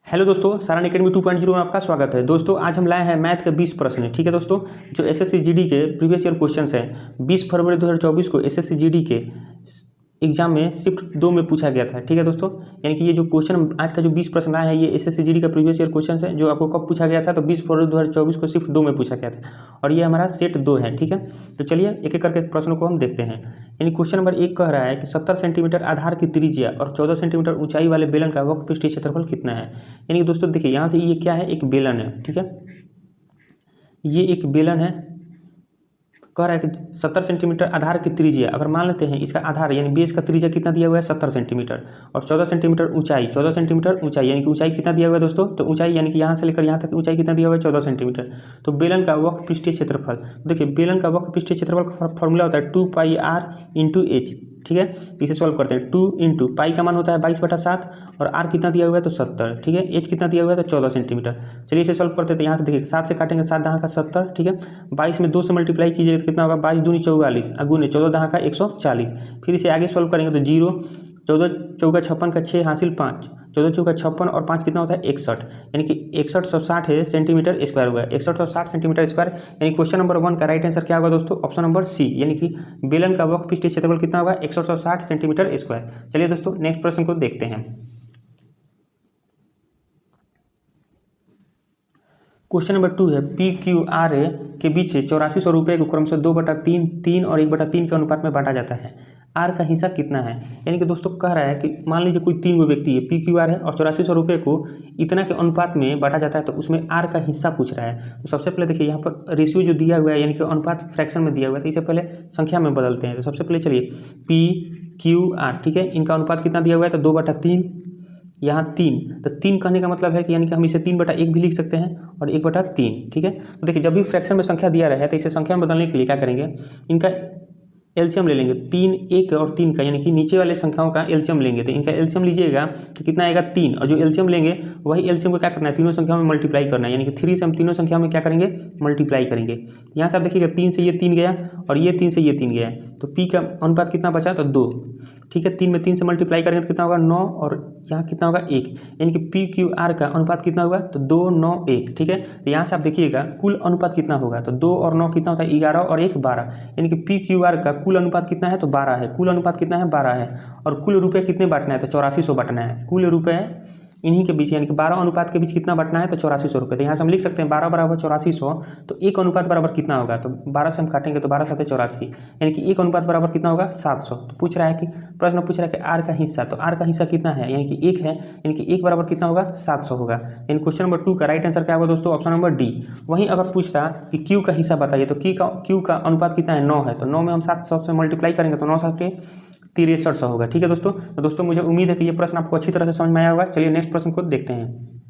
Hello दोस्तों, Saran academy 2.0 में आपका स्वागत है। दोस्तों आज हम लाए हैं मैथ के 20 प्रश्न। ठीक है दोस्तों, जो एसएससी जीडी के प्रीवियस ईयर क्वेश्चंस हैं 20 फरवरी 2024 को एसएससी जीडी के एग्जाम में शिफ्ट 2 में पूछा गया था। ठीक है दोस्तों, यानी कि ये जो क्वेश्चन आज का जो 20 प्रश्न आया है ये एसएससी जीडी का प्रीवियस ईयर क्वेश्चन है, जो आपको कब पूछा गया था तो 20 फरवरी 2024 को शिफ्ट 2 में पूछा गया था और ये हमारा सेट 2 है। ठीक है, तो चलिए एक एक करके प्रश्नों को हम देखते हैं। यानी क्वेश्चन नंबर 1 कह रहा है कि 70 सेंटीमीटर आधार की त्रिज्या और 14 सेंटीमीटर ऊंचाई वाले बेलन का वक्र पृष्ठीय क्षेत्रफल कितना है। यानी कि दोस्तों देखिए यहाँ से ये क्या है, एक बेलन है। ठीक है, ये एक बेलन है। कह रहा है कि 70 सेंटीमीटर आधार की त्रिज्या, अगर मान लेते हैं इसका आधार यानी बेस का त्रिज्या कितना दिया हुआ है 70 सेंटीमीटर और 14 सेंटीमीटर ऊंचाई, 14 सेंटीमीटर ऊंचाई यानी कि ऊंचाई कितना दिया हुआ है दोस्तों, तो ऊंचाई यानी कि यहाँ से लेकर यहाँ तक ऊंचाई कितना दिया हुआ है 14 सेंटीमीटर। तो बेलन का वक्र पृष्ठीय क्षेत्रफल, देखिए बेलन का वक्र पृष्ठीय क्षेत्रफल का फॉर्मूला होता है 2πr/h। ठीक है, इसे सॉल्व करते हैं। 2 इंटू पाई का मान होता है 22/7 और आर कितना दिया हुआ है तो 70। ठीक है, एच कितना दिया हुआ है तो 14 सेंटीमीटर। चलिए इसे सॉल्व करते हैं। यहाँ से देखिए 7 से काटेंगे, 7 दहाँ का 70। ठीक है, 22 में 2 से मल्टीप्लाई कीजिएगा तो कितना होगा 22 दूनी 44 अगुने 14 दहाँ का 140। फिर इसे आगे सॉल्व करेंगे तो 0, 14 चौका 56 का 6 हासिल 5, 14 चौका 56 और 5 कितना होता है 61, यानी कि 6160 है सेंटीमीटर स्क्वायर हुआ है, 6160 सेंटीमीटर स्क्वायर। यानी क्वेश्चन नंबर 1 का राइट आंसर क्या होगा दोस्तों, ऑप्शन नंबर सी, यानी कि बेलन का वक्र पृष्ठीय क्षेत्रफल कितना होगा 6160 सेंटीमीटर स्क्वायर। चलिए दोस्तों नेक्स्ट प्रश्न को देखते हैं। क्वेश्चन नंबर 2 है पी क्यू आर ए के बीच 8400 रुपये को क्रमशः 2/3, 3 और 1/3 के अनुपात में बांटा जाता है। आर का हिस्सा कितना है। यानी कि दोस्तों कह रहा है कि मान लीजिए कोई 3 व्यक्ति है, पी क्यू आर है और 8400 रुपये को इतना के अनुपात में बांटा जाता है, तो उसमें आर का हिस्सा पूछ रहा है। तो सबसे पहले देखिए यहाँ पर रेशियो जो दिया हुआ है यानी कि अनुपात फ्रैक्शन में दिया हुआ है, तो इसे पहले संख्या में बदलते हैं। तो सबसे पहले चलिए पी क्यू आर, ठीक है, इनका अनुपात कितना दिया हुआ है तो 2/3, यहाँ 3, तो 3 कहने का मतलब है कि यानी कि हम इसे 3/1 भी लिख सकते हैं और 1/3। ठीक है, तो देखिए जब भी फ्रैक्शन में संख्या दिया रहा है तो इसे संख्या में बदलने के लिए क्या करेंगे, इनका एलसीएम ले लेंगे। 3, 1 और 3 का, यानी कि नीचे वाले संख्याओं का एलसीएम लेंगे। तो इनका एलसीएम लीजिएगा तो कितना आएगा 3, और जो एलसीएम लेंगे वही एलसीएम को क्या करना है तीनों संख्याओं में मल्टीप्लाई करना है, यानी कि 3 से हम तीनों संख्या में क्या करेंगे मल्टीप्लाई करेंगे। यहाँ से आप देखिएगा 3 से ये 3 गया और ये 3 से ये 3 गया, तो पी का अनुपात कितना बचा तो 2। ठीक है, 3 में 3 से मल्टीप्लाई करेंगे तो कितना होगा 9 और यहाँ कितना होगा 1, यानी कि पी क्यू आर का अनुपात कितना हुआ तो 2, 9, 1। ठीक है, तो यहाँ से आप देखिएगा कुल अनुपात कितना होगा तो 2 और 9 कितना होता है 11 और 1 12, यानी कि पी क्यू आर का कुल अनुपात कितना है तो 12 है। कुल अनुपात कितना है 12 है और कुल रुपये कितने बांटना है तो 8400 बांटना है। कुल रुपये इन्हीं के बीच यानी कि 12 अनुपात के बीच कितना बांटना है तो 8400 रुपये। तो यहाँ से हम लिख सकते हैं 12 बराबर 8400, तो 1 अनुपात बराबर कितना होगा तो 12 से हम काटेंगे तो 12 7 84, यानी कि 1 अनुपात बराबर कितना होगा 700। तो पूछ रहा है कि प्रश्न पूछ रहा है कि आर का हिस्सा, तो आर का हिस्सा कितना है यानी कि 1 है, यानी कि 1 बराबर कितना होगा 700 होगा। यानी क्वेश्चन नंबर 2 का राइट आंसर क्या होगा दोस्तों, ऑप्शन नंबर डी। वहीं अगर पूछता कि क्यू का हिस्सा बताइए तो क्यू का अनुपात कितना है 9 है, तो 9 में हम 700 से मल्टीप्लाई करेंगे तो 9 7 6300 होगा। ठीक है दोस्तों, तो दोस्तों मुझे उम्मीद है कि ये प्रश्न आपको अच्छी तरह से समझ में आया होगा। चलिए नेक्स्ट प्रश्न को देखते हैं।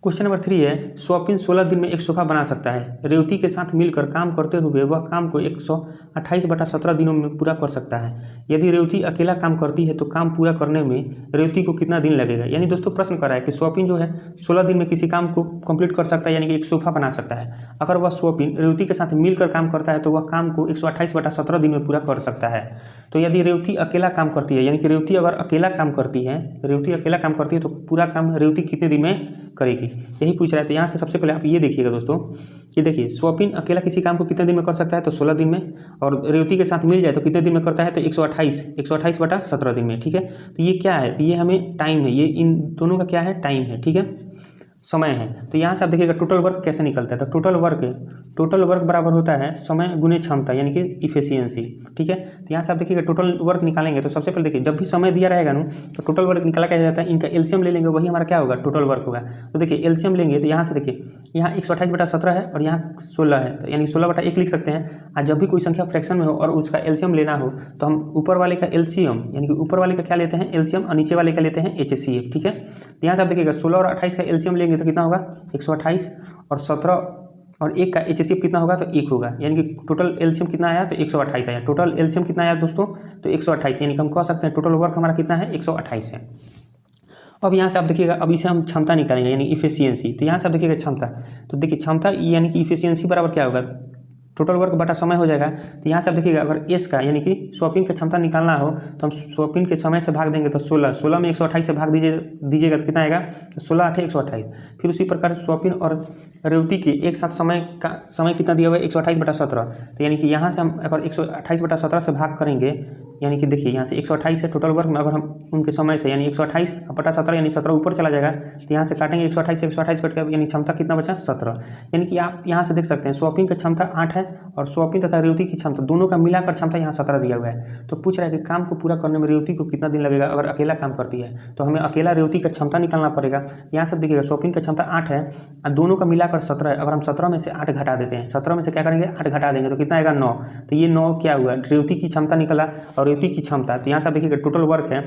क्वेश्चन नंबर 3 है स्वपिन 16 दिन में एक सोफा बना सकता है। रेवती के साथ मिलकर काम करते हुए वह काम को 128/17 दिनों में पूरा कर सकता है। यदि रेवती अकेला काम करती है तो काम पूरा करने में रेवती को कितना दिन लगेगा। यानी दोस्तों प्रश्न कर रहा है कि स्वपिन जो है 16 दिन में किसी काम को कंप्लीट कर सकता है, यानी कि एक सोफा बना सकता है। अगर वह स्वपिन रेवती के साथ मिलकर काम करता है तो वह काम को 128/17 दिन में पूरा कर सकता है। तो यदि रेवती अकेला काम करती है, यानी कि रेवती अगर अकेला काम करती है, रेवती अकेला काम करती है तो पूरा काम रेवती कितने दिन में करेगी, यही पूछ रहा है। तो यहाँ से सबसे पहले आप ये देखिएगा दोस्तों, ये देखिए स्वपिन अकेला किसी काम को कितने दिन में कर सकता है तो 16 दिन में, और रेवती के साथ मिल जाए तो कितने दिन में करता है तो 128/17 दिन में। ठीक है, तो ये क्या है तो ये हमें टाइम है, ये इन दोनों का क्या है टाइम है। ठीक है, समय है। तो यहाँ से आप देखिएगा टोटल वर्क कैसे निकलता है, तो टोटल वर्क बराबर होता है समय गुने क्षमता, यानी कि इफिशियंसी। ठीक है, तो यहाँ से आप देखिएगा टोटल वर्क निकालेंगे तो सबसे पहले देखिए जब भी समय दिया रहेगा ना तो टोटल वर्क निकाला क्या जाता है, इनका एलसीएम ले लेंगे वही हमारा क्या होगा टोटल वर्क होगा। तो देखिए एलसीएम लेंगे तो यहाँ से देखिए यहाँ 128/17 है और यहाँ 16 है, तो यानी 16/1 लिख सकते हैं। और जब भी कोई संख्या फ्रैक्शन में हो और उसका एलसीएम लेना हो तो हम ऊपर वाले का एलसीएम यानी कि ऊपर वाले का क्या लेते हैं एलसीएम और नीचे वाले का लेते हैं एचसीएफ। ठीक है, तो यहाँ से आप देखिएगा 16 और 28 का एलसीएम लेंगे तो कितना होगा 128 और 17 और 1 का एचसीएफ कितना होगा तो 1 होगा, यानी कि टोटल एलसीएम कितना आया तो 128 आया। टोटल एलसीएम कितना आया दोस्तों तो 128, यानी कि हम कह सकते हैं टोटल वर्क हमारा कितना है 128 है। अब यहाँ से आप देखिएगा अब इसे हम क्षमता निकालेंगे यानी इफिशियंसी। तो यहाँ से आप देखिएगा क्षमता, तो देखिए क्षमता यानी कि इफिशियंसी बराबर क्या होगा टोटल वर्क बटा समय हो जाएगा। तो यहाँ से आप देखिएगा अगर एस का यानी कि स्वपिन की क्षमता निकालना हो तो हम स्वपिन के समय से भाग देंगे तो 16 में 128 से भाग दीजिएगा तो कितना आएगा, 16 8 128। फिर उसी प्रकार स्वपिन और रेवती के एक साथ समय कितना दिया हुआ है, 128/17। तो यानी कि यहाँ से हम अगर 128/17 से भाग करेंगे, यानी कि देखिए यहाँ से 128 है टोटल वर्क में, अगर हम उनके समय से यानी 128/17 यानी 17 ऊपर चला जाएगा तो यहाँ से काटेंगे 128 से 128 कट के यानी क्षमता कितना बचा, 17। यानी कि आप यहाँ से देख सकते हैं स्वपिन की क्षमता 8 है और स्वपिन तथा रेवती की क्षमता दोनों का मिलाकर क्षमता यहाँ 17 दिया हुआ है। तो पूछ रहा है कि काम को पूरा करने में रेवती को कितना दिन लगेगा अगर अकेला काम करती है, तो हमें अकेला रेवती का क्षमता निकालना पड़ेगा। यहाँ से देखिएगा स्वपिन की क्षमता 8 है और दोनों का मिलाकर 17 है। अगर हम 17 में से 8 घटा देते हैं, 17 में से क्या करेंगे 8 घटा देंगे तो कितना आएगा 9। तो ये 9 क्या हुआ, रेवती की क्षमता निकला और रेवती की क्षमता। तो यहाँ से आप देखिएगा टोटल वर्क है,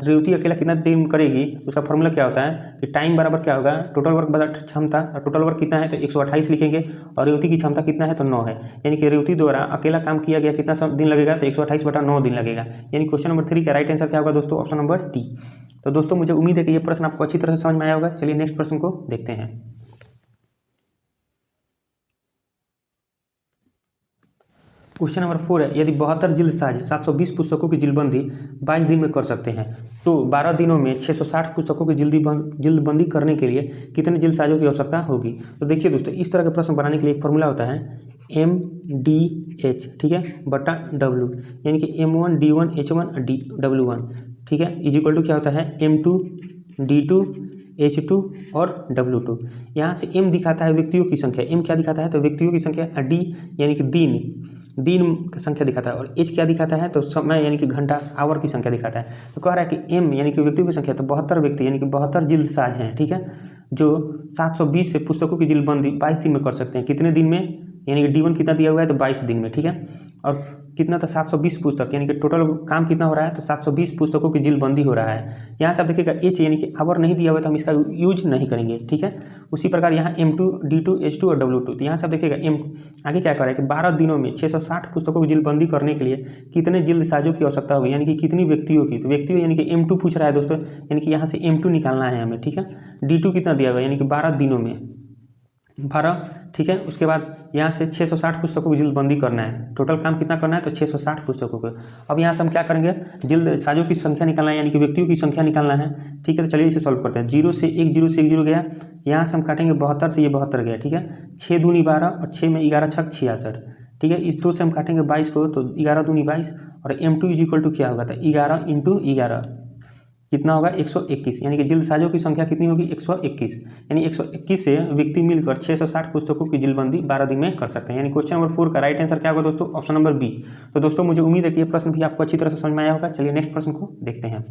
रेवती अकेला कितना दिन करेगी, उसका फॉर्मूला क्या होता है कि टाइम बराबर क्या होगा, टोटल वर्क बटा क्षमता। और टोटल वर्क कितना है तो 128 लिखेंगे और रेवती की क्षमता कितना है तो 9 है। यानी कि रेवती द्वारा अकेला काम किया गया कितना दिन लगेगा तो 128/9 दिन लगेगा। यानी क्वेश्चन नंबर 3 का राइट आंसर क्या होगा दोस्तों, ऑप्शन नंबर डी। तो दोस्तों मुझे उम्मीद है कि ये प्रश्न आपको अच्छी तरह से समझ में आया होगा। चलिए नेक्स्ट प्रश्न को देखते हैं। क्वेश्चन नंबर 4 है, यदि 72 जिल्दसाज 720 पुस्तकों की जिल्दबंदी 22 दिन में कर सकते हैं तो 12 दिनों में 660 पुस्तकों की जिल्दबंदी करने के लिए कितने जिल्दसाजों की आवश्यकता होगी। तो देखिए दोस्तों, इस तरह के प्रश्न बनाने के लिए एक फॉर्मूला होता है MDH, ठीक है, बटा W, यानी कि M1 D1 H1 W1, ठीक है, इज इक्वल टू क्या होता है M2 D2 H2 और W2। यहाँ से M दिखाता है व्यक्तियों की संख्या, M क्या दिखाता है तो व्यक्तियों की संख्या, D यानी कि दिन की संख्या दिखाता है और H क्या दिखाता है तो समय यानी कि घंटा आवर की संख्या दिखाता है। तो कह रहा है कि M यानी कि व्यक्तियों की संख्या, तो 72 व्यक्ति यानी कि 72 जिल्दसाज हैं, ठीक है, जो 720 से पुस्तकों की जिल्दबंदी 22 दिन में कर सकते हैं। कितने दिन में, यानी कि D1 कितना दिया हुआ है तो 22 दिन में, ठीक है, और कितना था 720 पुस्तक, यानी कि टोटल काम कितना हो रहा है तो 720 पुस्तकों की जिल्दबंदी हो रहा है। यहाँ से आप देखिएगा H यानी कि आवर नहीं दिया हुआ है तो हम इसका यूज नहीं करेंगे, ठीक है। उसी प्रकार यहाँ M2 D2 H2 और W2। तो यहाँ से आप देखिएगा M आगे क्या कर रहा है कि 12 दिनों में 660 पुस्तकों की जिल्दबंदी करने के लिए कितने जिल्दसाजों की आवश्यकता होगी, यानी कि कितनी व्यक्तियों की। तो व्यक्तियों यानी कि M2 पूछ रहा है दोस्तों, यानी कि यहाँ से M2 निकालना है हमें, ठीक है। D2 कितना दिया हुआ है यानी कि 12 दिनों में 12, ठीक है। उसके बाद यहाँ से 660 पुस्तकों की जिल्दबंदी करना है, टोटल काम कितना करना है तो 660 पुस्तकों को। अब यहाँ से हम क्या करेंगे, जिल्दसाजों की संख्या निकालना है, यानी कि व्यक्तियों की संख्या निकालना है, ठीक है। तो चलिए इसे सॉल्व करते हैं। 0 से 1 0 गया, यहाँ से हम काटेंगे 72 से ये 72 गया, ठीक है। 6 दूनी 12 और 6 में 11 6 66, ठीक है। इस 2 से हम काटेंगे 22 को तो 11 दूनी 22 और M2 इज इक्वल टू क्या होगा तो 11 × 11 कितना होगा 121, यानी कि जिल्दसाजों की संख्या कितनी होगी 121। यानी 121 से व्यक्ति मिलकर 660 पुस्तकों की जिल्दबंदी 12 दिन में कर सकते हैं। यानी क्वेश्चन नंबर 4 का राइट आंसर क्या होगा दोस्तों, ऑप्शन नंबर बी। तो दोस्तों मुझे उम्मीद है कि ये प्रश्न भी आपको अच्छी तरह से समझ में आया होगा। चलिए नेक्स्ट प्रश्न को देखते हैं।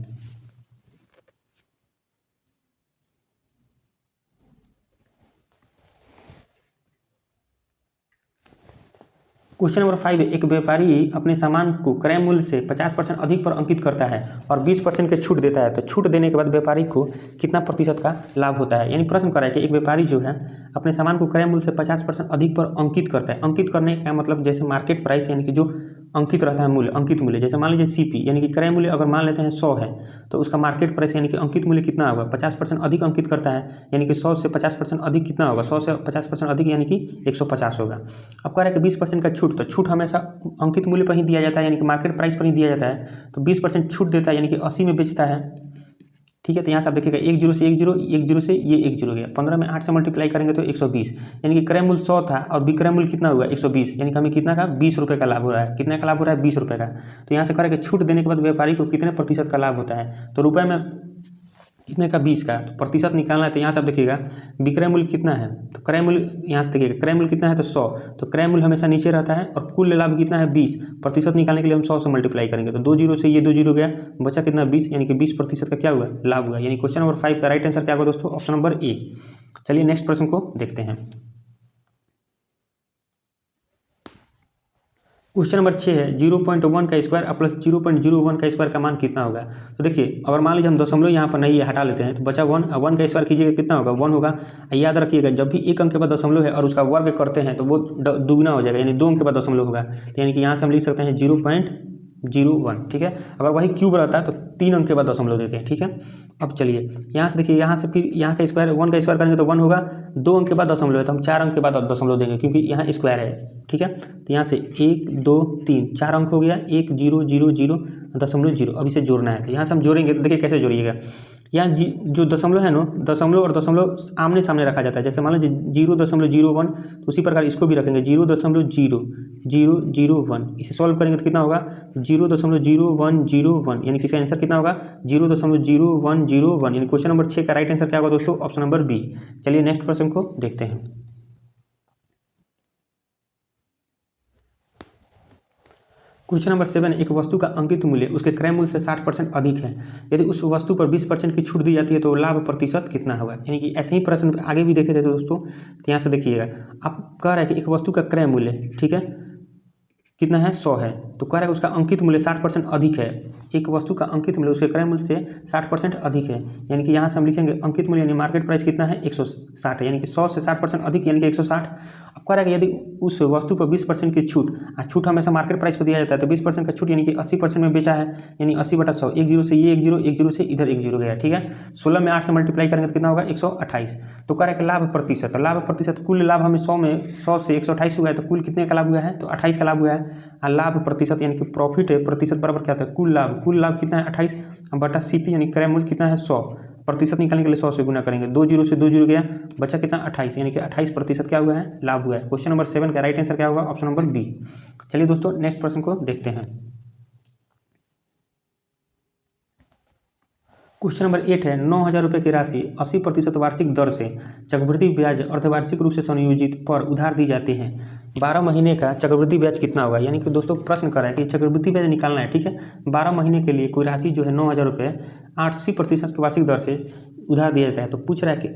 क्वेश्चन नंबर 5 है, एक व्यापारी अपने सामान को क्रय मूल्य से 50% अधिक पर अंकित करता है और 20% की छूट देता है, तो छूट देने के बाद व्यापारी को कितना प्रतिशत का लाभ होता है। यानी प्रश्न कर रहा है कि एक व्यापारी जो है अपने सामान को क्रय मूल्य से 50% अधिक पर अंकित करता है। अंकित करने का मतलब जैसे मार्केट प्राइस यानी कि जो अंकित रहता है मूल्य, अंकित मूल्य, जैसे मान लीजिए CP यानी कि क्रय मूल्य अगर मान लेते हैं 100 है तो उसका मार्केट प्राइस यानी कि अंकित मूल्य कितना होगा, 50% अधिक अंकित करता है, यानी कि 100 से 50% अधिक कितना होगा, 100 से 50% अधिक यानी कि 150 होगा। अब कह रहा है कि 20% का छूट, तो छूट हमेशा अंकित मूल्य पर ही दिया जाता है, यानी कि मार्केट प्राइस पर ही दिया जाता है। तो 20% छूट देता है यानी कि 80 में बेचता है, ठीक है। तो यहाँ से आप देखिएगा 1 0 से 1 0 1 0 से ये 1 0 गया, 15 में 8 से मल्टीप्लाई करेंगे तो 120, यानी कि क्रय मूल्य 100 था और विक्रय मूल्य कितना हुआ 120, यानी कि हमें कितना का 20 रुपये का लाभ हो रहा है। कितना का लाभ हो रहा है 20 रुपये का। तो यहाँ से करें कि छूट देने के बाद व्यापारी को कितने प्रतिशत का लाभ होता है, तो रुपये में कितने का 20 का, तो प्रतिशत निकालना है। तो यहाँ से आप देखिएगा विक्रय मूल्य कितना है तो क्रय मूल्य, यहाँ से देखिएगा क्रय मूल्य कितना है तो 100, तो क्रय मूल्य हमेशा नीचे रहता है और कुल लाभ कितना है 20, प्रतिशत निकालने के लिए हम 100 से मल्टीप्लाई करेंगे तो 2 0 से ये 2 0 गया, बचा कितना 20, यानी कि 20% का क्या हुआ लाभ हुआ। यानी क्वेश्चन नंबर 5 का राइट आंसर क्या होगा दोस्तों, ऑप्शन नंबर ए। चलिए नेक्स्ट प्रश्न को देखते हैं। क्वेश्चन नंबर 6 है 0.1 का स्क्वायर प्लस 0.01 का स्क्वायर का मान कितना होगा। तो देखिए अगर मान लीजिए हम दशमलव यहाँ पर नहीं हटा लेते हैं तो बचा 1, 1 का स्क्वायर कीजिएगा कितना होगा 1 होगा। याद रखिएगा जब भी एक अंक के बाद दशमलव है और उसका वर्ग करते हैं तो वो दुगना हो जाएगा, यानी 2 अंक के बाद दशमलव होगा। तो यानी कि यहाँ से हम लिख सकते हैं 0.01, ठीक है। अगर वही क्यूब रहता है तो 3 अंक के बाद दशमलव देते हैं, ठीक है। अब चलिए यहाँ से देखिए, यहाँ से फिर यहाँ का स्क्वायर 1 का स्क्वायर करेंगे तो 1 होगा, 2 अंक के बाद दशमलव है तो हम 4 अंक के बाद दशमलव देंगे क्योंकि यहाँ स्क्वायर है, ठीक है। तो यहाँ से 1 2 3 4 अंक हो गया, 1 0 0 0 दशमलव 0। अब इसे जोड़ना है तो यहाँ से हम जोड़ेंगे तो देखिए कैसे जोड़िएगा। यहाँ जो दशमलव है ना, दशमलव और दशमलव आमने सामने रखा जाता है। जैसे मान लीजिए 0.01 तो उसी प्रकार इसको भी रखेंगे 0.0001। इसे सॉल्व करेंगे तो कितना होगा 0.0101, यानी कि इसका आंसर कितना होगा 0.0101। यानी क्वेश्चन नंबर 6 का राइट आंसर क्या होगा दोस्तों, ऑप्शन नंबर बी। चलिए नेक्स्ट क्वेश्चन को देखते हैं। क्वेश्चन नंबर 7, एक वस्तु का अंकित मूल्य उसके क्रय मूल्य से 60% अधिक है। यदि उस वस्तु पर 20% की छूट दी जाती है तो लाभ प्रतिशत कितना होगा। यानी कि ऐसे ही प्रश्न आगे भी देखे थे दोस्तों। तो यहाँ से देखिएगा, आप कह रहे हैं कि एक वस्तु का क्रय मूल्य, ठीक है, कितना है 100 है, तो कह रहा है उसका अंकित मूल्य 60% अधिक है। एक वस्तु का अंकित मूल्य उसके क्रय मूल्य से 60% अधिक है, यानी कि यहाँ से हम लिखेंगे अंकित मूल्य यानी मार्केट प्राइस कितना है 160 है, यानी कि 100 से 60% अधिक यानी कि 160। अब कह रहा है कि यदि उस वस्तु पर 20% की छूट, छूट हमेशा मार्केट प्राइस पर दिया जाता है, तो 20% का छूट यानी कि 80% में बेचा है, यानी 80/100, 1 0 से ये 1 0, 1 0 से इधर 1 0 गया, ठीक है। 16 में 8 से मल्टीप्लाई करेंगे तो कितना होगा 128। तो कह रहा है कि लाभ प्रतिशत, लाभ प्रतिशत, कुल लाभ हमें 100 से 128 हुआ है, तो कुल कितने का लाभ हुआ है तो 28 का लाभ हुआ है। लाभ प्रतिशत यानी कि प्रॉफिट है, प्रतिशत बराबर क्या होता है कुल लाभ, कुल लाभ कितना है 28 बटा CP यानी क्रय मूल्य कितना है 100, प्रतिशत निकालने के लिए 100 से गुना करेंगे, 2 0 से 2 0 गया, बचा कितना 28, यानी कि 28% क्या हुआ है लाभ हुआ है। क्वेश्चन नंबर 7 का राइट आंसर क्या होगा, ऑप्शन नंबर बी। चलिए दोस्तों नेक्स्ट प्रश्न को देखते हैं। क्वेश्चन नंबर 8 है, 9,000 रुपये की राशि 80% वार्षिक दर से चक्रवृद्धि ब्याज अर्धवार्षिक रूप से संयोजित पर उधार दी जाती है। 12 महीने का चक्रवृद्धि ब्याज कितना होगा। यानी कि दोस्तों प्रश्न कर रहा है कि चक्रवृद्धि ब्याज निकालना है, ठीक है। 12 महीने के लिए कोई राशि जो है 9,000 रुपये 80% की वार्षिक दर से उधार दिया जाता है। तो पूछ रहा है कि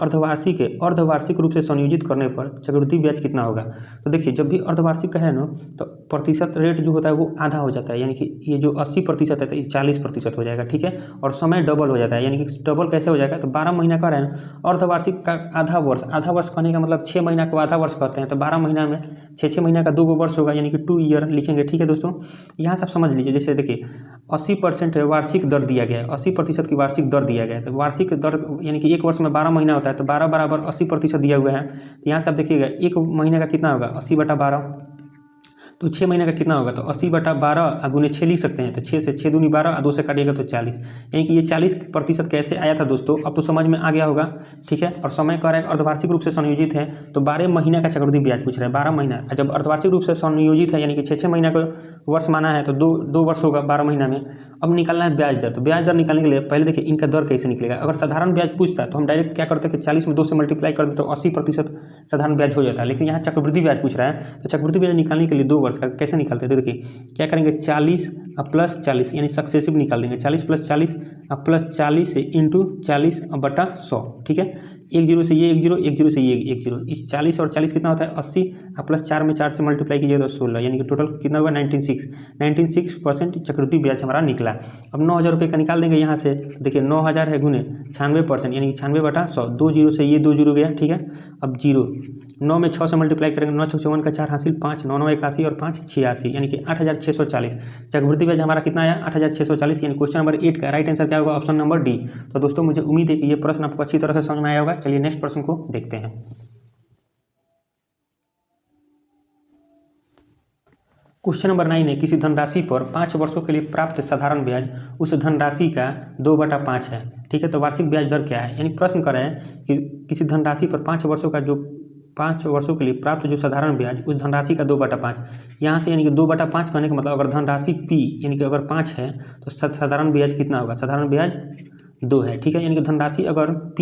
अर्धवार्षिक रूप से संयोजित करने पर चक्रवृद्धि ब्याज कितना होगा। तो देखिए जब भी अर्धवार्षिक का है ना तो प्रतिशत रेट जो होता है वो आधा हो जाता है, यानी कि ये जो 80% है तो ये 40% हो जाएगा, ठीक है। और समय डबल हो जाता है, यानी कि डबल कैसे हो जाएगा, तो 12 महीना का रहे ना अर्धवार्षिक का आधा वर्ष कहने का मतलब 6 महीना को आधा वर्ष कहते हैं, तो 12 महीना में 6 महीना का 2 वर्ष होगा, यानी कि 2 ईयर लिखेंगे, ठीक है दोस्तों। यहाँ से आप समझ लीजिए, जैसे देखिए 80% वार्षिक दर दिया गया है, 80% की वार्षिक दर दिया गया है, तो वार्षिक दर यानी कि एक वर्ष में 12 महीना होता है, तो 12 बराबर 80% दिया हुआ है। तो यहाँ से आप देखिएगा एक महीने का कितना होगा 80/12, तो 6 महीने का कितना होगा तो 80/12 गुने 6 लिख सकते हैं, तो 6 से 6 दूनी 12 और 2 से काटिएगा तो 40, यानी कि ये 40% कैसे आया था दोस्तों, अब तो समझ में आ गया होगा, ठीक है। और समय कह रहा है अर्धवार्षिक रूप से संयोजित है, तो 12 महीने का चक्रवृद्धि ब्याज पूछ रहे हैं, 12 महीना। जब अर्धवार्षिक रूप से संयोजित है यानी कि 6 महीना का वर्ष माना है तो 2 वर्ष होगा 12 महीना में। अब निकालना है ब्याज दर, तो ब्याज दर निकालने के लिए पहले देखिए इनका दर कैसे निकलेगा। अगर साधारण ब्याज पूछता है तो हम डायरेक्ट क्या करते हैं कि 40 में 2 से मल्टीप्लाई कर देते तो 80% साधारण ब्याज हो जाता है, लेकिन यहाँ चक्रवृद्धि ब्याज पूछ रहा है, तो चक्रवृद्धि ब्याज निकालने के लिए 2 वर्ष का कैसे निकालते हैं। तो देखिए क्या करेंगे 40 + 40 यानी सक्सेसिव निकाल देंगे, 40 + 40 + 40 से इंटू 40/100, ठीक है। 1 0 से ये 1 0, 1 0 से ये 1 0, इस 40 और 40 कितना होता है 80 प्लस 4 में 4 से मल्टीप्लाई कीजिए तो 16, यानी कि टोटल कितना हुआ 96% चक्रवृद्धि ब्याज हमारा निकला। अब 9,000 रुपये का निकाल देंगे यहाँ से, देखिए 9,000 है गुने 96%, यानी कि 96/100, 2 0 से ये 2 0 गया, ठीक है। अब 0 9 में 6 से मल्टीप्लाई करेंगे, 9 6 54 का 4 हासिल 5, 9 9 81 और 5 86, यानी कि 8,640 चक्रवृद्धि ब्याज हमारा कितना आया 8,640, यानी क्वेश्चन नंबर 8 का राइट आंसर क्या होगा ऑप्शन नंबर डी। तो दोस्तों मुझे उम्मीद है कि ये प्रश्न आपको अच्छी तरह से समझ में आया होगा। चलिए नेक्स्ट प्रश्न को देखते हैं। क्वेश्चन नंबर 9 है, किसी धनराशि पर 5 वर्षों के लिए प्राप्त साधारण ब्याज उस धनराशि का 2/5 है, ठीक है। तो वार्षिक ब्याज दर क्या है, यानी प्रश्न कर रहे हैं कि किसी धनराशि पर 5 वर्षों का जो 5 वर्षों के लिए प्राप्त जो साधारण ब्याज उस धनराशि का 2/5, यहाँ से यानी कि 2/5 कहने का मतलब अगर धनराशि P यानी कि अगर 5 है तो साधारण ब्याज कितना होगा, साधारण ब्याज 2 है, ठीक है। यानी कि धनराशि अगर P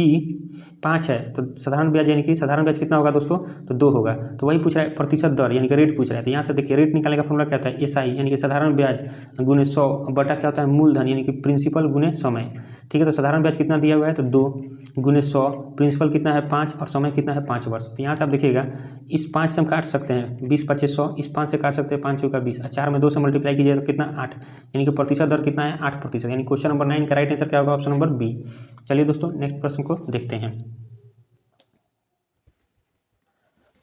5 है तो साधारण ब्याज यानी कि साधारण ब्याज कितना होगा दोस्तों तो 2 होगा। तो वही पूछ रहा है प्रतिशत दर यानी कि रेट पूछ रहा है। तो यहाँ से देखिए रेट निकालने का फॉर्मूला क्या होता है SI यानी कि साधारण ब्याज गुने 100 बटा क्या होता है मूलधन यानी कि प्रिंसिपल गुने समय, ठीक है। तो साधारण ब्याज कितना दिया हुआ है तो 2 गुने 100, प्रिंसिपल कितना है 5 और समय कितना है 5 वर्ष। तो यहाँ से आप देखिएगा इस 5 से हम काट सकते हैं 20 × 100, इस 5 से काट सकते हैं 5 × 20, 4 में 2 से मल्टीप्लाई कीजिए तो कितना 8, यानी कि प्रतिशत दर कितना है 8%, यानी क्वेश्चन नंबर 9 का राइट आंसर क्या होगा ऑप्शन नंबर बी। चलिए दोस्तों नेक्स्ट प्रश्न को देखते हैं।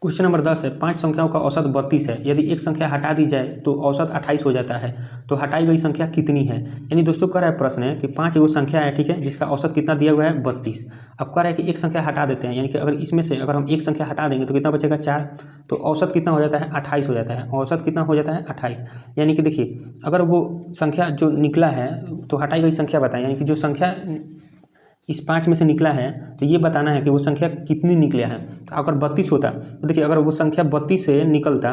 क्वेश्चन नंबर 10 है, 5 संख्याओं का औसत 32 है। यदि एक संख्या हटा दी जाए तो औसत 28 हो जाता है, तो हटाई गई संख्या कितनी है। यानी दोस्तों कह रहा है प्रश्न है कि 5 वो संख्या है, ठीक है, जिसका औसत कितना दिया हुआ है 32। अब कह रहा है कि एक संख्या हटा देते हैं, यानी कि अगर इसमें से अगर हम एक संख्या हटा देंगे तो कितना बचेगा 4, तो औसत कितना हो जाता है 28 हो जाता है। औसत कितना हो जाता है 28। यानी कि देखिए अगर वो संख्या जो निकला है तो हटाई गई संख्या बताएं, यानी कि जो संख्या इस 5 में से निकला है तो ये बताना है कि वो संख्या कितनी निकला है। तो अगर 32 होता तो देखिए अगर वो संख्या 32 से निकलता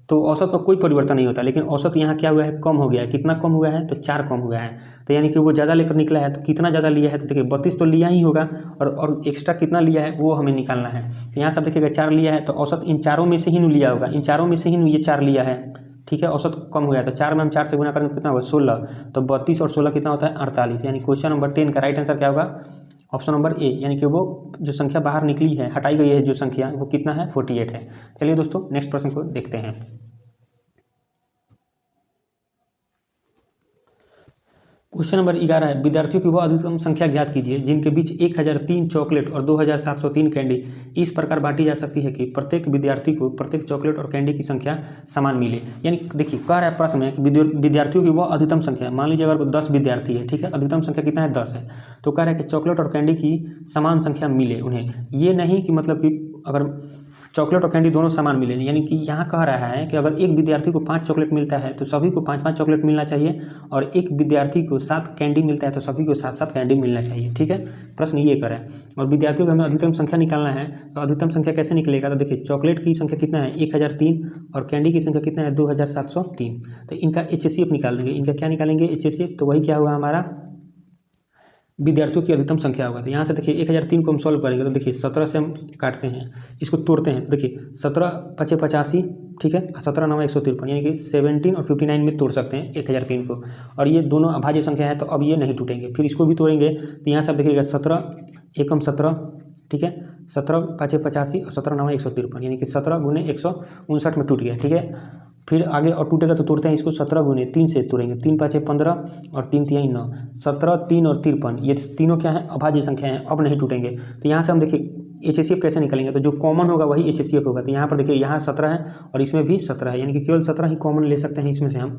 तो औसत पर कोई परिवर्तन नहीं होता, लेकिन औसत यहाँ क्या हुआ है कम हो गया है। कितना कम हुआ है तो 4 कम हुआ है। तो यानी कि वो ज़्यादा लेकर निकला है, तो कितना ज़्यादा लिया है तो देखिए 32 तो लिया ही होगा, और एक्स्ट्रा कितना लिया है वो हमें निकालना है। तो यहाँ सब देखिएगा 4 लिया है, तो औसत इन चारों में से ही लिया होगा, इन चारों में से ही ये 4 लिया है, ठीक है। औसत कम हो गया तो 4 में हम 4 से गुना करेंगे तो कितना होगा 16, तो 32 और 16 कितना होता है 48। यानी क्वेश्चन नंबर 10 का राइट आंसर क्या होगा ऑप्शन नंबर ए, यानी कि वो जो संख्या बाहर निकली है हटाई गई है जो संख्या वो कितना है 48 है। चलिए दोस्तों नेक्स्ट प्रश्न को देखते हैं। क्वेश्चन नंबर 11 है, विद्यार्थियों की वह अधिकतम संख्या ज्ञात कीजिए जिनके बीच 1003 चॉकलेट और 2703 कैंडी इस प्रकार बांटी जा सकती है कि प्रत्येक विद्यार्थी को प्रत्येक चॉकलेट और कैंडी की संख्या समान मिले। यानी देखिए कह रहा है प्रश्न में कि विद्यार्थियों की वह अधिकतम संख्या, मान लीजिए अगर 10 विद्यार्थी है, ठीक है, अधिकतम संख्या कितना है 10 है, तो कह रहा है कि चॉकलेट और कैंडी की समान संख्या मिले उन्हें। ये नहीं कि मतलब कि अगर चॉकलेट और कैंडी दोनों समान मिले, यानी कि यहाँ कह रहा है कि अगर एक विद्यार्थी को 5 चॉकलेट मिलता है तो सभी को 5-5 चॉकलेट मिलना चाहिए, और एक विद्यार्थी को 7 कैंडी मिलता है तो सभी को 7-7 कैंडी मिलना चाहिए, ठीक है। प्रश्न ये करें और विद्यार्थियों को हमें अधिकतम संख्या निकालना है, तो अधिकतम संख्या कैसे निकलेगा। तो देखिए चॉकलेट की संख्या कितना है 1003 और कैंडी की संख्या कितना है 2703, तो इनका HCF निकाल देंगे। इनका क्या निकालेंगे HCF, तो वही क्या होगा हमारा विद्यार्थियों की अधिकतम संख्या होगा। तो यहाँ से देखिए 1003 को हम सॉल्व करेंगे तो देखिए 17 से हम काटते हैं, इसको तोड़ते हैं, देखिए 17 5 85, ठीक है, 17 9 153, यानी कि 17 और 59 में तोड़ सकते हैं 1003 को, और ये दोनों अभाज्य संख्या है तो अब ये नहीं टूटेंगे। फिर इसको भी तोड़ेंगे तो यहाँ से आप देखिएगा 17 एकम 17, ठीक है, 17 5 85 और 17 9 153, यानी कि 17 गुने 159 में टूट गया, ठीक है। फिर आगे और टूटेगा तो तोड़ते हैं इसको 17 गुने 3 से तोड़ेंगे, 3 5 15 और 3 3 9, 17 3 और 53, ये तीनों क्या है अभाज्य संख्या है, अब नहीं टूटेंगे। तो यहाँ से हम देखिए HCF कैसे निकलेंगे, तो जो कॉमन होगा वही HCF होगा। तो यहाँ पर देखिए यहाँ 17 है और इसमें भी 17 है, यानी कि केवल 17 ही कॉमन ले सकते हैं इसमें से हम,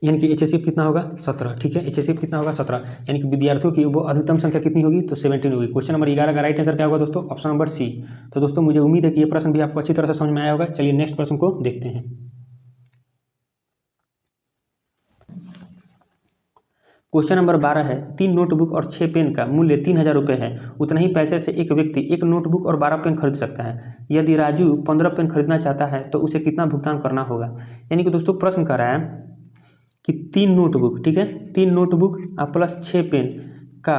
यानी कि HCF कितना होगा 17, ठीक है, HCF कितना होगा 17, यानी कि विद्यार्थियों की वो अधिकतम संख्या कितनी होगी तो 17 होगी। क्वेश्चन नंबर 11 का राइट आंसर क्या होगा दोस्तों ऑप्शन नंबर सी। तो दोस्तों मुझे उम्मीद है कि ये प्रश्न भी आपको अच्छी तरह से समझ में आया होगा। चलिए नेक्स्ट प्रश्न को देखते हैं। क्वेश्चन नंबर 12 है, 3 नोटबुक और 6 पेन का मूल्य 3000 रुपये है। उतना ही पैसे से एक व्यक्ति 1 नोटबुक और 12 पेन खरीद सकता है। यदि राजू 15 पेन खरीदना चाहता है तो उसे कितना भुगतान करना होगा। यानी कि दोस्तों प्रश्न कर रहा है कि 3 नोटबुक, ठीक है, 3 नोटबुक प्लस 6 पेन का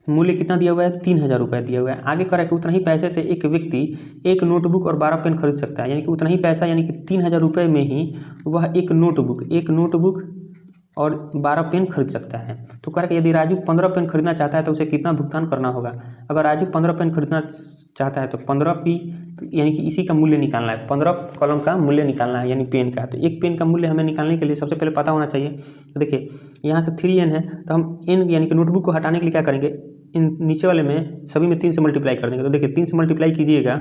मूल्य कितना दिया हुआ है 3000 रुपये दिया हुआ है। आगे कह रहा है कि उतना ही पैसे से एक व्यक्ति 1 नोटबुक और 12 पेन खरीद सकता है। यानी कि उतना ही पैसा, यानी कि 3000 रुपये में ही वह एक नोटबुक और 12 पेन खरीद सकता है। तो कह रहा है कि यदि राजू 15 पेन खरीदना चाहता है तो उसे कितना भुगतान करना होगा। अगर राजू 15 पेन खरीदना चाहता है तो 15 पी, यानी कि इसी का मूल्य निकालना है, 15 कॉलम का मूल्य निकालना है, यानी पेन का। तो एक पेन का मूल्य हमें निकालने के लिए सबसे पहले पता होना चाहिए। तो देखिए यहाँ से 3n है, तो हम n यानी कि नोटबुक को हटाने के लिए क्या करेंगे, इन नीचे वाले में सभी में 3 से मल्टीप्लाई कर देंगे। तो देखिए 3 से मल्टीप्लाई कीजिएगा,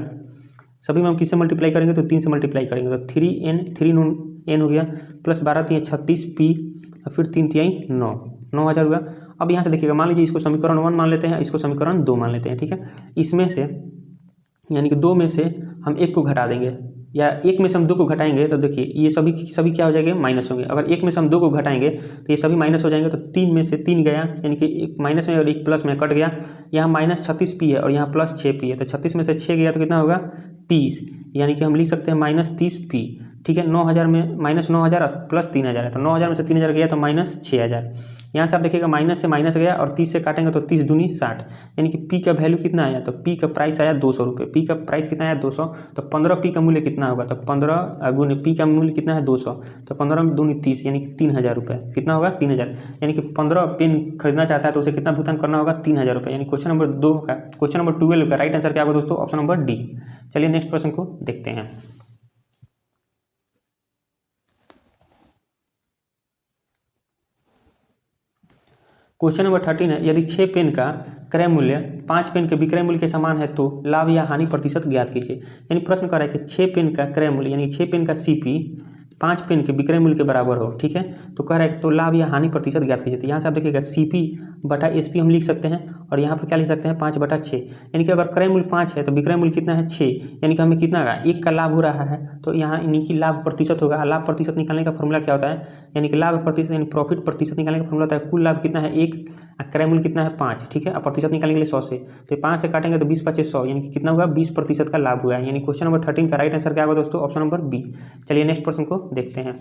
सभी में हम किससे मल्टीप्लाई करेंगे तो 3 से मल्टीप्लाई करेंगे, तो 3n हो गया, प्लस 12 3 36 पी, और फिर 3 3 9, 9000 हुआ। अब यहाँ से देखिएगा, मान लीजिए इसको समीकरण 1 मान लेते हैं, इसको समीकरण 2 मान लेते हैं, ठीक है। इसमें से यानी कि 2 में से हम 1 को घटा देंगे, या 1 में से हम 2 को घटाएंगे तो देखिए ये सभी क्या हो जाएंगे माइनस होंगे। अगर 1 में से हम 2 को घटाएंगे तो ये सभी माइनस हो जाएंगे, तो 3 में से 3 गया, यानी कि एक माइनस में और एक प्लस में कट गया। यहाँ माइनस 36 पी है और यहाँ प्लस 6 पी है, तो 36 में से 6 गया तो कितना होगा 30, यानी कि हम लिख सकते हैं माइनस 30 पी, ठीक है। 9000 में माइनस 9000 और प्लस 3000 है, तो 9000 में से 3000 गया तो माइनस 6000। यहाँ से आप देखिएगा माइनस से माइनस गया और 30 से काटेंगे तो 30 दूनी 60, यानी कि पी का वैल्यू कितना आया, तो पी का प्राइस आया 200 रुपये। पी का प्राइस कितना आया 200, तो 15 पी का मूल्य कितना होगा, तो 15 गुने पी का मूल्य कितना है 200, तो 15 दूनी 30, यानी कि 3000 रुपये। कितना होगा 3000, यानी कि 15 पेन खरीदना चाहता है तो उसे कितना भुगतान करना होगा 3000 रुपये। यानी क्वेश्चन नंबर 2 का, क्वेश्चन नंबर 12 का राइट आंसर क्या होगा दोस्तों ऑप्शन नंबर डी। चलिए नेक्स्ट क्वेश्चन को देखते हैं। क्वेश्चन नंबर 13 है, यदि 6 पेन का क्रय मूल्य 5 पेन के विक्रय मूल्य के समान है तो लाभ या हानि प्रतिशत ज्ञात कीजिए। यानी प्रश्न कर रहा है कि 6 पेन का क्रय मूल्य यानी 6 पेन का CP 5 पेन के विक्रय मूल्य के बराबर हो, ठीक है। तो कह रहा है तो लाभ या हानि प्रतिशत ज्ञात कीजिए। तो यहाँ से आप देखिएगा CP बटा SP हम लिख सकते हैं और यहाँ पर क्या लिख सकते हैं 5/6। यानी कि अगर क्रय मूल्य 5 है तो विक्रय मूल्य कितना है 6, यानी कि हमें कितना होगा 1 का लाभ हो रहा है, तो यहाँ यानी कि लाभ प्रतिशत होगा। लाभ प्रतिशत निकालने का फॉर्मूला क्या होता है, यानी कि लाभ प्रतिशत यानी प्रॉफिट प्रतिशत निकालने का फॉर्मूला होता है कुल लाभ कितना है 1, क्रय मूल्य कितना है 5, ठीक है। अब प्रतिशत निकालने के लिए 100 से, तो 5 से काटेंगे तो 20/5 यानी कि कितना हुआ 20% का लाभ हुआ है। यानी क्वेश्चन नंबर 13 का राइट आंसर क्या होगा दोस्तों, ऑप्शन नंबर बी। चलिए नेक्स्ट प्रश्न को देखते हैं।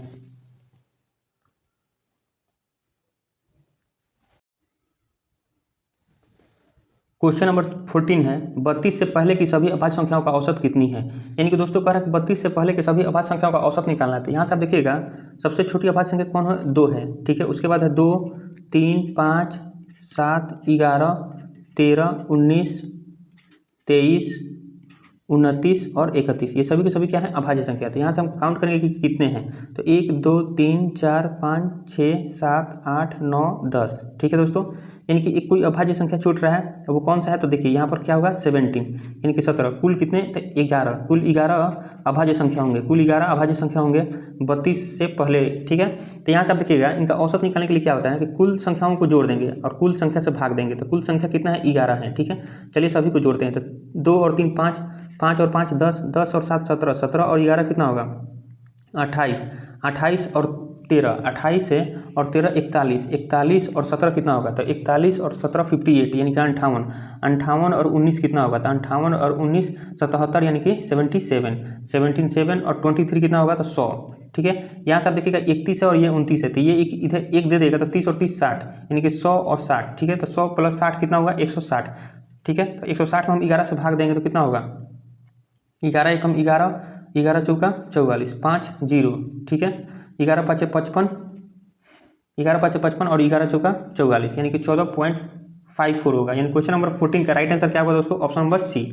क्वेश्चन नंबर 14 है 32 से पहले की सभी अभाज्य संख्याओं का औसत कितनी है। यानी कि दोस्तों कह रहा है कि 32 से पहले के सभी अभाज्य संख्याओं का औसत निकालना है। तो यहाँ से आप देखिएगा सबसे छोटी अभाज्य संख्या कौन है 2 है, ठीक है। उसके बाद है 2, 3, 5, 7, 11, 13, 19, 23, 29 और 31, ये सभी के सभी क्या है अभाज्य संख्या। तो यहाँ से हम काउंट करेंगे कि कितने हैं, तो 1, 2, 3, 4, 5, 6, 7, 8, 9, 10, ठीक है दोस्तों। यानी कि एक कोई अभाज्य संख्या छूट रहा है, वो कौन सा है, तो देखिए यहाँ पर क्या होगा 17, यानी कि 17, कुल कितने तो 11, कुल 11 अभाज्य संख्या होंगे, कुल 11 अभाज्य संख्या होंगे 32 से पहले, ठीक है। तो यहाँ से आप देखिएगा इनका औसत निकालने के लिए क्या होता है कि कुल संख्याओं को जोड़ देंगे और कुल संख्या से भाग देंगे, तो कुल संख्या कितना है 11 है, ठीक है। चलिए सभी को जोड़ते हैं, तो 2 और 3 5, 5 और 5 10, 10 और 7 17, 17 और 11 कितना होगा 28, 28 और 13, 28 से और 13 41, 41 और 17 कितना होगा, तो 41 और 17 58, यानी कि 58, 58 और 19 कितना होगा, तो 58 और 19 77, यानी कि 77, 77 और 23 कितना होगा, तो 100, ठीक है। यहाँ से आप देखिएगा 31 है और ये 29 है, तो ये एक इधर एक दे देगा, तो 30 और 30 60, यानी कि 100 और 60, ठीक है। तो 100 + 60 कितना होगा 160, ठीक है। तो 160 में हम 11 से भाग देंगे तो कितना होगा 11 एकम 11, 11 चौका 44, 5 0, ठीक है। 11 5 55, 11 5 55 और 11 चौका 44, यानी कि 14.54 होगा। यानी क्वेश्चन नंबर 14 का राइट आंसर क्या होगा दोस्तों, ऑप्शन नंबर सी।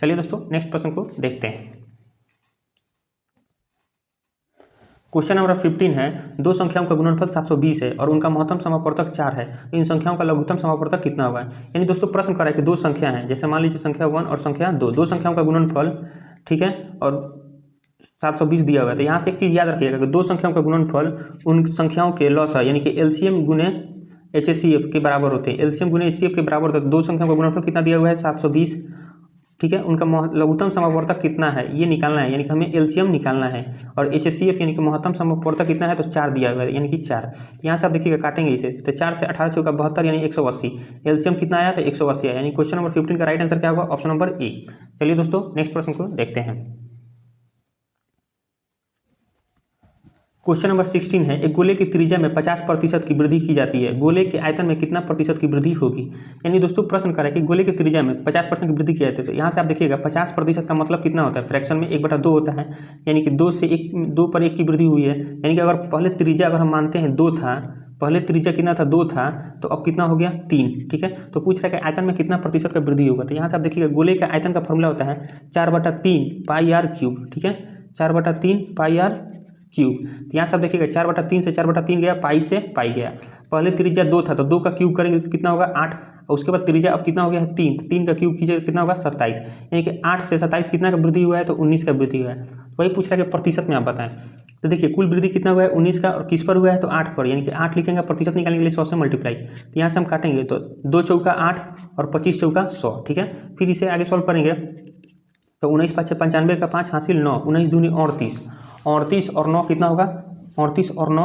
चलिए दोस्तों नेक्स्ट प्रश्न को देखते हैं। क्वेश्चन नंबर 15 है दो संख्याओं का गुणनफल 720 है और उनका महत्तम समापवर्तक 4 है, तो इन संख्याओं का लघुत्तम समापवर्तक कितना होगा। यानी दोस्तों प्रश्न कर रहा है कि दो संख्या हैं, जैसे मान लीजिए संख्या 1 और संख्या 2, दो संख्याओं का गुणनफल, ठीक है, और 720 दिया हुआ है। तो यहाँ से एक चीज़ याद रखिएगा कि दो संख्याओं का गुणनफल उन संख्याओं के लॉसा यानी कि LCM गुने HCF के बराबर होते हैं, LCM गुने HCF के बराबर होता है। दो संख्याओं का गुणनफल कितना दिया हुआ है 720, ठीक है। उनका लघुत्तम समापवर्तक कितना है ये निकालना है, यानी कि हमें LCM निकालना है, और HCF यानी कि महत्तम समापवर्तक कितना है, तो 4 दिया हुआ है, यानी कि 4। यहाँ से आप देखिएगा काटेंगे इसे, तो 4 से 18 चौका 72, यानी 180, LCM कितना आया, तो 180 आया। यानी क्वेश्चन नंबर 15 का राइट आंसर क्या होगा, ऑप्शन नंबर ए। चलिए दोस्तों नेक्स्ट प्रश्न को देखते हैं। क्वेश्चन नंबर 16 है एक गोले की त्रिज्या में 50% की वृद्धि की जाती है, गोले के आयतन में कितना प्रतिशत की वृद्धि होगी। यानी दोस्तों प्रश्न करें कि गोले की त्रिज्या में 50% की वृद्धि की जाती है, तो यहाँ से आप देखिएगा 50% का मतलब कितना होता है, फ्रैक्शन में 1/2 होता है, यानी कि 2 से 1, 2 पर 1 की वृद्धि हुई है। यानी कि अगर पहले त्रिज्या अगर हम मानते हैं 2 था, पहले त्रिज्या कितना था 2 था, तो अब कितना हो गया 3, ठीक है। तो पूछ रहा है कि आयतन में कितना प्रतिशत का वृद्धि होगा। तो यहाँ से आप देखिएगा गोले का आयतन का फॉर्मूला होता है 4/3 πr³, ठीक है, 4/3 πr³ तो यहाँ से आप देखिएगा 4/3 से 4/3 गया, पाई से पाई गया। पहले त्रिज्या 2 था तो 2 का क्यूब करेंगे तो कितना होगा 8, और उसके बाद त्रिज्या अब कितना हो गया है 3, तो 3 का क्यूब कीजिए कितना होगा 27, यानी कि 8 से 27 कितना का वृद्धि हुआ है, तो 19 का वृद्धि हुआ है। वही पूछ रहा है कि प्रतिशत में आप बताएं। तो देखिए कुल वृद्धि कितना हुआ है 19 का, और किस पर हुआ है, तो 8 पर, यानी कि 8 लिखेंगे, प्रतिशत निकालने के लिए 100 से मल्टीप्लाई। तो यहाँ से हम काटेंगे तो 2 चौका 8 और 25 चौका 100, ठीक है। फिर इसे आगे सॉल्व करेंगे तो 19 5 95 का 5 हासिल 9, 19 दूनी 38, 38 और 9 कितना होगा 38 और 9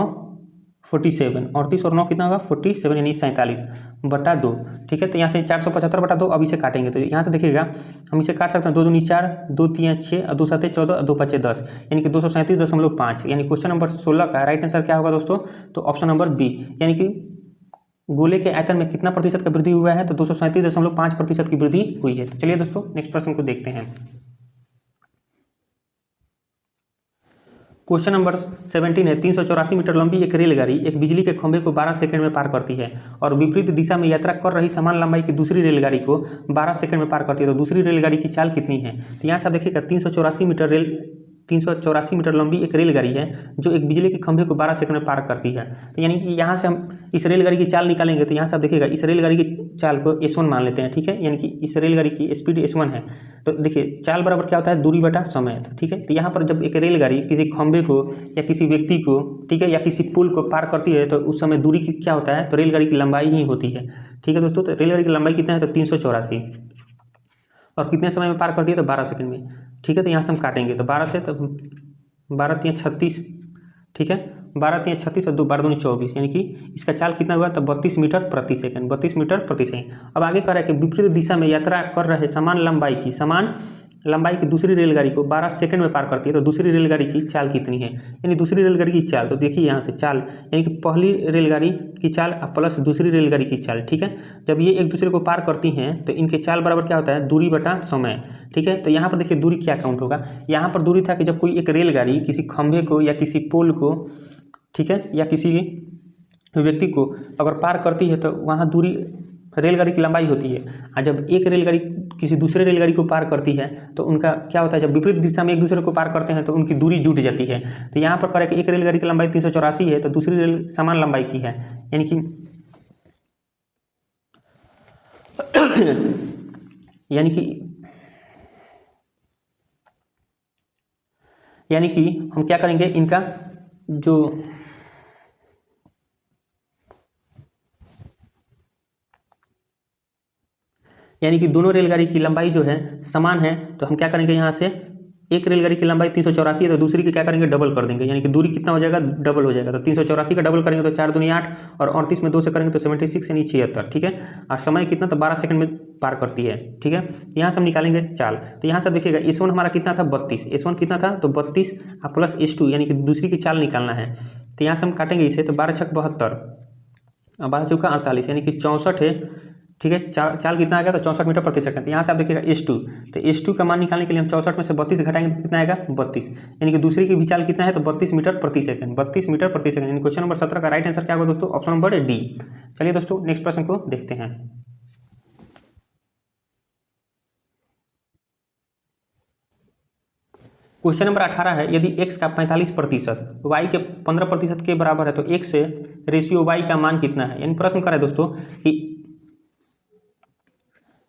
47, 38 और 9 कितना होगा 47, यानी 47/2, ठीक है। तो यहाँ से 475/2 अब इसे काटेंगे, तो यहाँ से देखिएगा हम इसे काट सकते हैं, 2 दूनी 4, 2 3 6, 2 7 14, 2 5 10, यानी कि 237.5। यानी क्वेश्चन नंबर 16 का राइट आंसर क्या होगा दोस्तों, तो ऑप्शन नंबर बी, यानी कि गोले के आयतन में कितना प्रतिशत का वृद्धि हुआ है, तो 237.5% की वृद्धि हुई है। तो चलिए दोस्तों नेक्स्ट प्रश्न को देखते हैं। क्वेश्चन नंबर 17 है 384 मीटर लंबी एक रेलगाड़ी एक बिजली के खंभे को 12 सेकंड में पार करती है और विपरीत दिशा में यात्रा कर रही समान लंबाई की दूसरी रेलगाड़ी को 12 सेकंड में पार करती है, तो दूसरी रेलगाड़ी की चाल कितनी है। तो यहाँ से आप देखिएगा 384 मीटर 384 मीटर लंबी एक रेलगाड़ी है जो एक बिजली के खंभे को 12 सेकंड में पार करती है। तो यानी कि यहाँ से हम इस रेलगाड़ी की चाल निकालेंगे तो यहाँ से आप देखिएगा इस रेलगाड़ी की चाल को S1 मान लेते हैं, ठीक है। यानी कि इस रेलगाड़ी की स्पीड S1 है। तो देखिए चाल बराबर क्या होता है, दूरी बटा समय, ठीक है। तो यहाँ पर जब एक रेलगाड़ी किसी खंभे को या किसी व्यक्ति को, ठीक है, या किसी पुल को पार करती है तो उस समय दूरी की क्या होता है, तो रेलगाड़ी की लंबाई ही होती है, ठीक है दोस्तों। तो रेलगाड़ी की लंबाई कितना है, तो 384, और कितने समय में पार करती है, तो 12 सेकंड में, ठीक है। तो यहाँ से हम काटेंगे तो 12 से, तो 12 3 36, ठीक है, 12 3 36 और 12 दूनी 24, यानी कि इसका चाल कितना हुआ, तो 32 मीटर प्रति सेकंड, 32 मीटर प्रति सेकंड। अब आगे कह रहा है कि विपरीत दिशा में यात्रा कर रहे समान लंबाई की दूसरी रेलगाड़ी को 12 सेकंड में पार करती है, तो दूसरी रेलगाड़ी की चाल कितनी है, यानी दूसरी रेलगाड़ी की चाल। तो देखिए यहाँ से चाल यानी कि पहली रेलगाड़ी की चाल प्लस दूसरी रेलगाड़ी की चाल, ठीक है। जब ये एक दूसरे को पार करती हैं तो इनके चाल बराबर क्या होता है, दूरी बटा समय, ठीक है। तो यहाँ पर देखिए दूरी क्या काउंट होगा, यहाँ पर दूरी था कि जब कोई एक रेलगाड़ी किसी खंभे को या किसी पोल को, ठीक है, या किसी व्यक्ति को अगर पार करती है तो वहाँ दूरी रेलगाड़ी की लंबाई होती है। और जब एक रेलगाड़ी किसी दूसरे रेलगाड़ी को पार करती है तो उनका क्या होता है, जब विपरीत दिशा में एक दूसरे को पार करते हैं तो उनकी दूरी जुट जाती है। तो यहाँ पर करें कि एक रेलगाड़ी की लंबाई 384 है तो दूसरी रेल समान लंबाई की है, यानी कि हम क्या करेंगे, इनका जो यानी कि दोनों रेलगाड़ी की लंबाई जो है समान है, तो हम क्या करेंगे, यहाँ से एक रेलगाड़ी की लंबाई 384 है तो दूसरी की क्या करेंगे, डबल कर देंगे, यानी कि दूरी कितना हो जाएगा, डबल हो जाएगा। तो 384 का डबल करेंगे तो 4 दूनी 8 और 38 में 2 से करेंगे तो 76 यानी 76, ठीक है। और समय कितना, तो 12 सेकंड में पार करती है, ठीक है। यहाँ से हम निकालेंगे चाल, तो यहाँ से देखिएगा S1 हमारा कितना था, 32, S1 कितना था, तो 32 प्लस S2 यानी कि दूसरी की चाल निकालना है। तो यहाँ से हम काटेंगे इसे, तो 12 छक 72 और 12 चौका 48 यानी कि 64 है, ठीक है। चाल कितना आ गया, तो 64 मीटर प्रति सेकंड। यहाँ से आप देखिएगा S2, तो S2 का मान निकालने के लिए हम 64 में से 32 घटाएंगे तो कितना आएगा, 32, यानी कि दूसरी की भी चाल कितना है, तो 32 मीटर प्रति सेकंड, 32 मीटर प्रति सेकंड। यानी क्वेश्चन नंबर 17 का राइट आंसर क्या होगा दोस्तों, ऑप्शन नंबर डी। चलिए दोस्तों नेक्स्ट प्रश्न को देखते हैं। क्वेश्चन नंबर 18 है, यदि x का 45% y के 15% के बराबर है तो x से रेशियो y का मान कितना है। यानी प्रश्न कर रहा है दोस्तों कि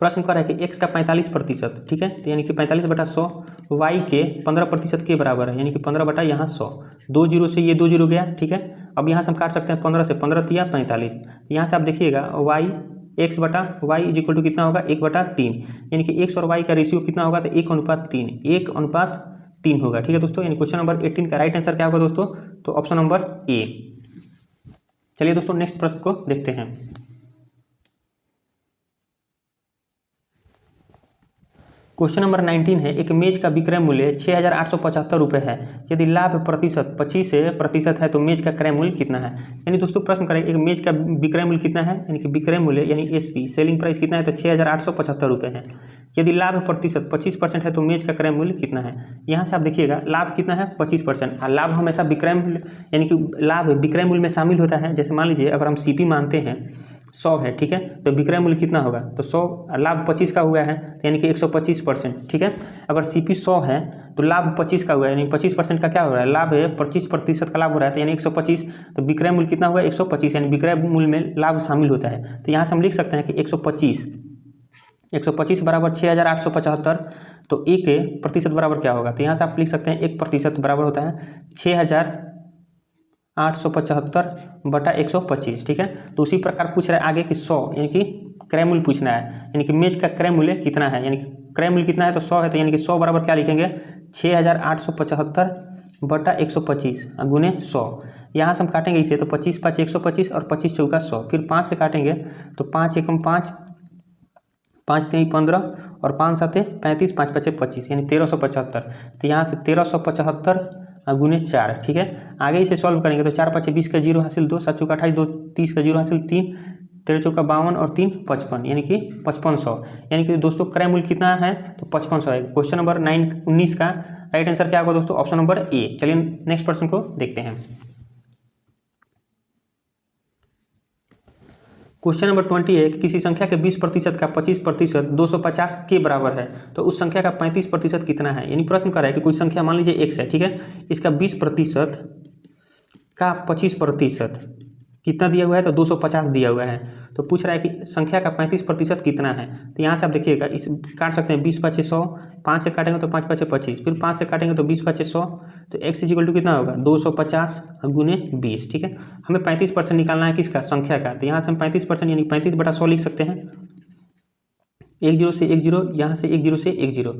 x का 45%, ठीक है, तो यानी कि 45/100 y के 15% के बराबर है, यानी कि 15 बटा यहाँ 100, 2 जीरो से ये 2 जीरो गया, ठीक है। अब यहाँ से हम काट सकते हैं 15 से, 15 तिया 45, यहाँ से आप देखिएगा x बटा y इज इक्वल टू कितना होगा, 1/3, यानी कि x और y का रेशियो कितना होगा, तो 1:3, 1:3 होगा, ठीक है दोस्तों। यानी क्वेश्चन नंबर 18 का राइट आंसर क्या होगा दोस्तों, तो ऑप्शन नंबर ए। चलिए दोस्तों नेक्स्ट प्रश्न को देखते हैं। क्वेश्चन नंबर 19 है, एक मेज का विक्रय मूल्य 6,875 रुपये है, यदि लाभ प्रतिशत 25% है तो मेज का क्रय मूल्य कितना है। यानी दोस्तों प्रश्न करें एक मेज का विक्रय मूल्य कितना है, यानी कि विक्रय मूल्य यानी SP सेलिंग प्राइस कितना है, तो 6,875 रुपये है। यदि लाभ प्रतिशत 25% है तो मेज का क्रय मूल्य कितना है। यहाँ से आप देखिएगा लाभ कितना है, 25%, और लाभ हमेशा विक्रय मूल्य यानी कि लाभ विक्रय मूल्य में शामिल होता है। जैसे मान लीजिए अगर हम CP मानते हैं 100 है, ठीक है, तो विक्रय मूल्य कितना होगा, तो 100, लाभ 25 का हुआ है यानी कि 125%, ठीक है। अगर CP 100 है तो लाभ 25 का हुआ है, यानी 25% का क्या हो रहा है, लाभ है, 25% का लाभ हो रहा है, तो यानी 125, तो विक्रय मूल्य कितना हुआ, 125, यानी विक्रय मूल्य में लाभ शामिल होता है। तो यहाँ से हम लिख सकते हैं कि 125 बराबर 6,875, तो 1% बराबर क्या होगा, तो यहाँ से आप लिख सकते हैं 1% बराबर होता है 6,875 बटा 125, ठीक है। तो उसी प्रकार पूछ रहा है आगे कि 100 यानी कि क्रय मूल्य पूछना है, यानी कि मेज का क्रय मूल्य कितना है, यानी कि क्रय मूल्य कितना है, तो 100 है, तो यानी कि 100 बराबर क्या लिखेंगे, 6,875 बटा 125 गुने 100। यहाँ से हम काटेंगे इसे, तो 25 5 125 और 25 चौका 100, फिर 5 से काटेंगे तो 5 एकम 5, 5 3 15 और 5 7 35, 5 5 25, यानी 1375। तो यहाँ से 1375 गुने 4, ठीक है। आगे इसे सॉल्व करेंगे तो 4 5 20 का 0 हासिल 2, 7 चौका 28, 2 30 का 0 हासिल 3, 13 चौका 52 और 3 55, यानी कि 5500। यानी कि दोस्तों क्रय मूल्य कितना है, तो 5500 है। क्वेश्चन नंबर 19 का राइट आंसर क्या होगा दोस्तों, ऑप्शन नंबर ए। चलिए नेक्स्ट प्रश्न को देखते हैं। क्वेश्चन नंबर 20 है कि किसी संख्या के 20% का 25% 250 के बराबर है, तो उस संख्या का 35% कितना है। यानी प्रश्न कर रहा है कि कोई संख्या मान लीजिए x है, ठीक है, इसका 20% का 25% कितना दिया हुआ है, तो 250 दिया हुआ है। तो पूछ रहा है कि संख्या का 35% कितना है। तो यहाँ से आप देखिएगा, इस काट सकते हैं 20 5 100, 5 से काटेंगे तो 5 5 25, फिर 5 से काटेंगे तो 20 5 100, तो x इक्वल टू कितना होगा 250 गुने 20, ठीक है। हमें 35% निकालना है किसका, संख्या का। तो यहाँ से हम 35% यानी 35/100 लिख सकते हैं। 1 0 से 1 0, यहाँ से 1 0 से 1 0,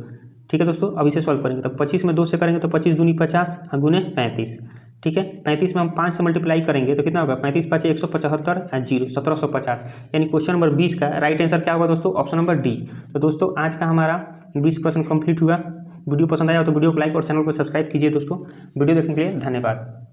ठीक है दोस्तों। अब इसे सॉल्व करेंगे तो 25 में 2 से करेंगे तो 25 दूनी 50 गुने 35, ठीक है। 35 में हम 5 से मल्टीप्लाई करेंगे तो कितना होगा, 35 5 175 0 1750। यानी क्वेश्चन नंबर 20 का राइट आंसर क्या होगा दोस्तों, ऑप्शन नंबर डी। तो दोस्तों आज का हमारा 20% कंप्लीट हुआ। वीडियो पसंद आया तो वीडियो को लाइक और चैनल को सब्सक्राइब कीजिए दोस्तों। वीडियो देखने के लिए धन्यवाद।